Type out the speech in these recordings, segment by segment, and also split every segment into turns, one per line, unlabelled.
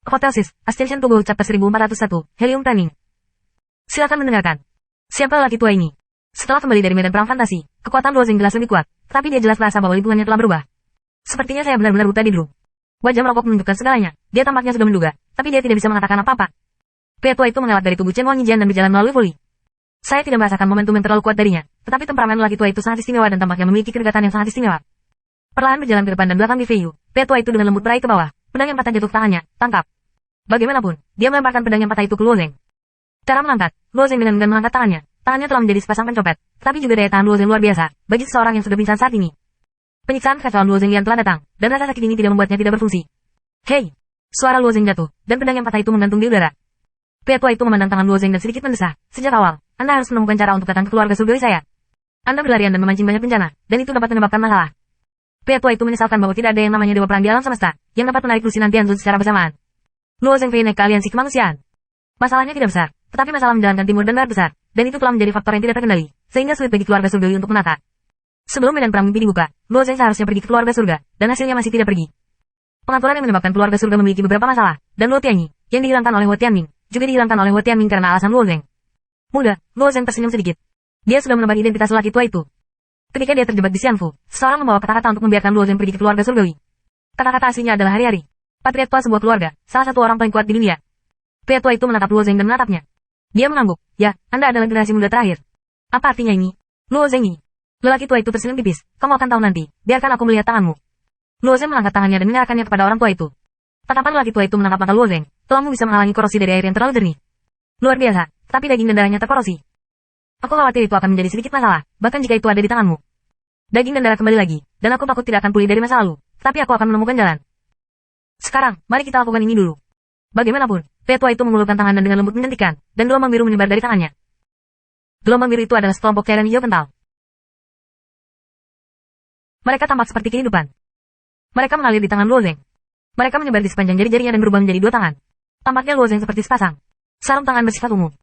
Hotel Sis, Ascension Togo Chapter 1401, Helium Training. Silakan mendengarkan. Siapa lelaki tua ini? Setelah kembali dari medan perang fantasi, kekuatan Luozeng jelas lebih kuat, tapi dia jelas merasa bahwa lingkungannya telah berubah. Sepertinya saya benar-benar buta di dulu. Wajah merokok menunjukkan segalanya, dia tampaknya sudah menduga, tapi dia tidak bisa mengatakan apa-apa. Pria tua itu mengelak dari tubuh Chen Wangijian dan berjalan melalui voli. Saya tidak merasakan momentum yang terlalu kuat darinya, tetapi temperamen lelaki tua itu sangat istimewa dan tampaknya memiliki kedekatan yang sangat istimewa. Perlahan berjalan ke depan dan belakang di Feiyu, pria tua itu dengan lembut meraih ke bawah, pedang yang patah jatuh ke tangannya, tangkap. Bagaimanapun, dia melemparkan pedang yang patah itu ke Luozeng. Cara mengangkat, Luozeng dengan enggan mengangkat tangannya. Tangannya telah menjadi sepasang pencopet, tapi juga daya tahan Luozeng luar biasa, bagi seseorang yang sudah pingsan saat ini. Penyiksaan kekacauan Luozeng yang telah datang, dan rasa sakit ini tidak membuatnya tidak berfungsi. Hei! Suara Luozeng jatuh, dan pedang yang patah itu menggantung di udara. Pria tua itu memandang tangan Luozeng dan sedikit mendesah. Sejak awal, Anda harus menemukan cara untuk datang ke keluarga surgawi saya. Anda berlarian dan memancing banyak bencana, dan itu dapat menyebabkan masalah. Pria tua itu menyesalkan bahwa tidak ada yang namanya dewa perang di alam semesta, yang dapat menarik Lusinan Tianzun secara bersamaan. Luozeng Fei naik ke aliansi kemanusiaan. Masalahnya tidak besar, tetapi masalah menjalankan timur dan barat besar, dan itu telah menjadi faktor yang tidak terkendali, sehingga sulit bagi keluarga surgawi untuk menata. Sebelum medan perang mimpi dibuka, Luozeng seharusnya pergi ke keluarga surga, dan hasilnya masih tidak pergi. Pengaturan yang menyebabkan keluarga surga memiliki beberapa masalah, dan Luo Tianyi, yang dihilangkan oleh Huo Tianming, juga dihilangkan oleh Huo Tianming karena alasan Luozeng. Mudah, Luozeng tersenyum sedikit. Dia sudah menebar identitas lelaki tua itu. Ketika dia terjebak di Xianfu, seseorang membawa kata-kata untuk membiarkan Luozeng pergi ke keluarga surgawi. Kata-kata aslinya adalah hari-hari. Patriark tua sebuah keluarga, salah satu orang paling kuat di dunia. Pria tua itu menatap Luozeng dan menatapnya. Dia mengangguk. Ya, Anda adalah generasi muda terakhir. Apa artinya ini? Luozeng ini. Lelaki tua itu tersenyum tipis. Kamu akan tahu nanti. Biarkan aku melihat tanganmu. Luozeng mengangkat tangannya dan menyerahkannya kepada orang tua itu. Tatapan lelaki tua itu menangkap mata Luozeng. Tuamu bisa menghalangi korosi dari air yang terlalu jernih. Luar biasa, tapi daging dan darahnya terkorosi. Aku khawatir itu akan menjadi sedikit masalah, bahkan jika itu ada di tanganmu. Daging dan darah kembali lagi, dan aku takut tidak akan pulih dari masa lalu, tapi aku akan menemukan jalan. Sekarang, mari kita lakukan ini dulu. Bagaimanapun, pria tua itu mengulurkan tangan dan dengan lembut menghentikan, dan gelombang biru menyebar dari tangannya. Gelombang biru itu adalah sekelompok cairan hijau kental. Mereka tampak seperti kehidupan. Mereka mengalir di tangan Luozeng. Mereka menyebar di sepanjang jari-jarinya dan berubah menjadi dua tangan. Tampaknya Luozeng seperti sepasang sarung tangan bersifat umum.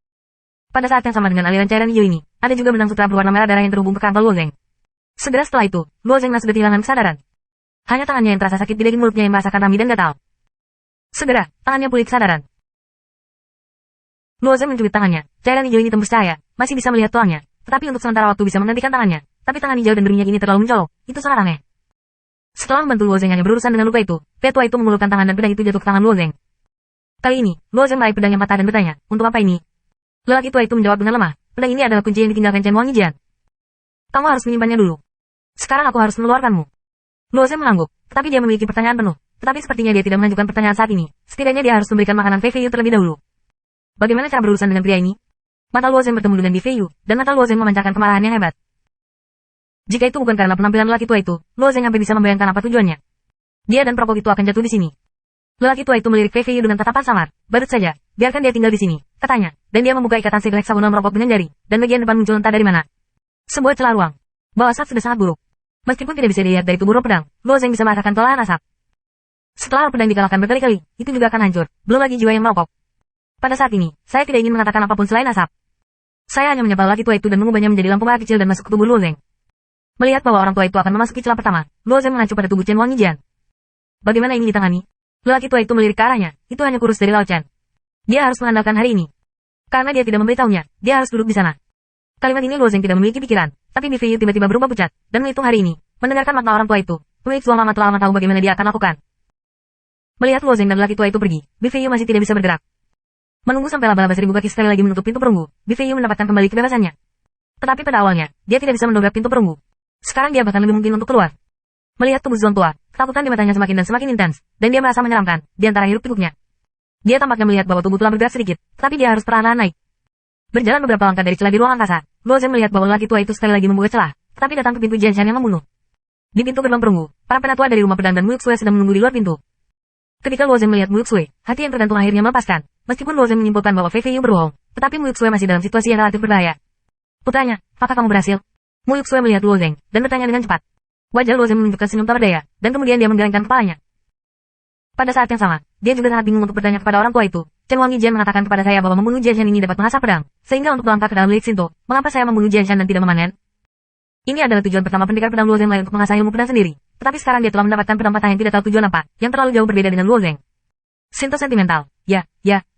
Pada saat yang sama dengan aliran cairan hijau ini, ada juga benang sutra berwarna merah darah yang terhubung ke kantong Luozeng. Segera setelah itu, Luozeng sudah kehilangan kesadaran. Hanya tangannya yang terasa sakit di daging mulutnya yang merasakan rami dan gatal. Segera, tangannya pulih kesadaran. Luozeng mencubit tangannya. Cairan hijau ini tembus cahaya, masih bisa melihat tulangnya, tetapi untuk sementara waktu bisa menghentikan tangannya. Tapi tangan hijau dan berminyak ini terlalu mencolok, itu sangat aneh. Setelah membantu Luozeng hanya berurusan dengan luka itu, pria tua itu mengulurkan tangan dan pedang itu jatuh ke tangan Luozeng. Kali ini, Luozeng meraih pedang yang patah dan bertanya, untuk apa ini? Lelaki tua itu menjawab dengan lemah, pedang ini adalah kunci yang ditinggalkan Chen Wangijian. Kamu harus menyimpannya dulu. Sekarang aku harus mengeluarkanmu. Luozeng mengangguk, tetapi dia memiliki pertanyaan penuh. Tetapi sepertinya dia tidak mengajukan pertanyaan saat ini. Setidaknya dia harus memberikan makanan Fei Feiyu terlebih dahulu. Bagaimana cara berurusan dengan pria ini? Mata Luozeng bertemu dengan Di Feiyu, dan mata Luozeng memancarkan kemarahan yang hebat. Jika itu bukan karena penampilan lelaki tua itu, Luozeng hampir bisa membayangkan apa tujuannya. Dia dan perokok itu akan jatuh di sini. Lelaki tua itu melirik Fei Feiyu dengan tatapan samar. Badut saja, biarkan dia tinggal di sini, katanya. Dan dia membuka ikatan siklek heksagonal merokok dengan jari, dan bagian depan muncul entah dari mana sebuah celah ruang. Bau asap sudah sangat buruk. Meskipun tidak bisa dilihat dari tubuh roh pedang, Luozeng bisa merasakan tolahan asap. Setelah roh pedang dikalahkan berkali-kali, itu juga akan hancur, belum lagi jiwa yang merokok. Pada saat ini, saya tidak ingin mengatakan apapun selain asap. Saya hanya menyapa lelaki tua itu dan mengubahnya menjadi lampu merah kecil dan masuk ke tubuh Luozeng. Melihat bahwa orang tua itu akan memasuki celah pertama, Luozeng mengacu pada tubuh Chen Wangijian. Bagaimana ini ditangani? Lelaki tua itu melirik ke arahnya, itu hanya kurus dari Lao Chen. Dia harus mengandalkan hari ini. Karena dia tidak memberitahunya, dia harus duduk di sana. Kalimat ini Luozeng tidak memiliki pikiran, tapi Di Feiyu tiba-tiba berubah pucat, dan menghitung hari ini. Mendengarkan makna orang tua itu, pemilik Zuo Mama telah lama tahu bagaimana dia akan lakukan. Melihat Luozeng dan lelaki tua itu pergi, Di Feiyu masih tidak bisa bergerak. Menunggu sampai laba-laba seribu kaki sekali lagi menutup pintu perunggu, Di Feiyu mendapatkan kembali kebebasannya. Tetapi pada awalnya, dia tidak bisa mendobrak pintu perunggu. Sekarang dia bahkan lebih mungkin untuk keluar. Melihat tubuh Zuon tua, ketakutan di matanya semakin dan semakin intens, dan dia merasa menyeramkan, di antara hiruk-pikuknya. Dia tampaknya melihat bahwa tubuh telah bergerak sedikit, tapi dia harus perlahan naik. Berjalan beberapa langkah dari celah di ruang angkasa, Luozeng melihat bahwa lelaki tua itu sekali lagi membuka celah, tetapi datang ke pintu Jianshan yang membunuh. Di pintu gerbang perunggu, para penatua dari rumah pedang dan Mu Yuxue sedang menunggu di luar pintu. Ketika Luozeng melihat Mu Yuxue, hati yang tergantung akhirnya melepaskan. Meskipun Luozeng menyimpulkan bahwa Fei Feiyu berbohong, tetapi Mu Yuxue masih dalam situasi yang relatif berbahaya. Putranya, apakah kamu berhasil? Mu Yuxue melihat Luozeng, dan bertanya dengan cepat. Wajah Luozeng menunjukkan senyum tak berdaya, dan kemudian dia menggelengkan kepalanya. Pada saat yang sama, dia juga sangat bingung untuk bertanya kepada orang tua itu. Chen Wangijian mengatakan kepada saya bahwa membunuh Jianshan ini dapat mengasah pedang, sehingga untuk melangkah ke dalam Lake Sinto, mengapa saya membunuh Jianshan dan tidak memanen? Ini adalah tujuan pertama pendekar pedang Luozeng lain untuk mengasah ilmu pedang sendiri. Tetapi sekarang dia telah mendapatkan pedang patah yang tidak tahu tujuan apa, yang terlalu jauh berbeda dengan Luozeng. Sinto sentimental. Ya,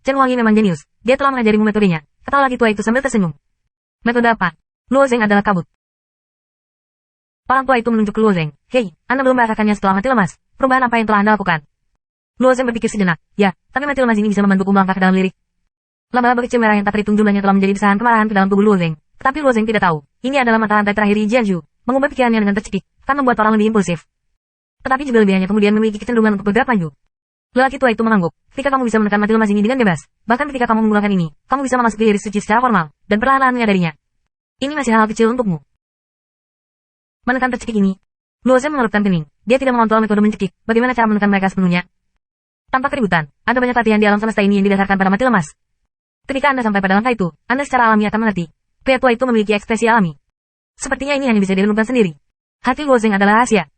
Chen Wangi memang jenius. Dia telah mengajarimu metodenya. Kata lagi tua itu sambil tersenyum. Metode apa? Luo Zeng adalah kabut. Orang tua itu menunjuk ke Luo Zeng. Hei, Anda belum merasakannya setelah mati lemas. Perubahan apa yang telah Anda lakukan? Luo Zeng berpikir sejenak. Ya, tapi mati lemas ini bisa membantuku melangkah ke dalam lirik. Laba-laba kecil merah yang tak terhitung jumlahnya telah menjadi desahan kemarahan ke dalam tubuh Luo Zeng. Tetapi Luo Zeng tidak tahu. Ini adalah mata rantai terakhir Yi Jianzhu. Mengubah pikirannya dengan tercekik, akan membuat orang lebih impulsif. Tetapi juga lebih hanya kemudian memiliki kecenderungan untuk bergerak maju. Lelaki tua itu mengangguk. Ketika kamu bisa menekan mati lemas ini dengan bebas, bahkan ketika kamu menggunakan ini, kamu bisa memasuki iris suci secara formal, dan perlahan-lahan menyadarinya. Ini masih hal kecil untukmu. Menekan tercekik ini. Luo Zeng mengerutkan kening. Dia tidak mengontrol metode mencekik. Bagaimana cara menekan mereka sepenuhnya? Tanpa keributan, ada banyak latihan di alam semesta ini yang didasarkan pada mati lemas. Ketika Anda sampai pada langkah itu, Anda secara alami akan mengerti. Pria tua itu memiliki ekspresi alami. Sepertinya ini hanya bisa direnungkan sendiri. Hati Luo Zeng adalah rahasia.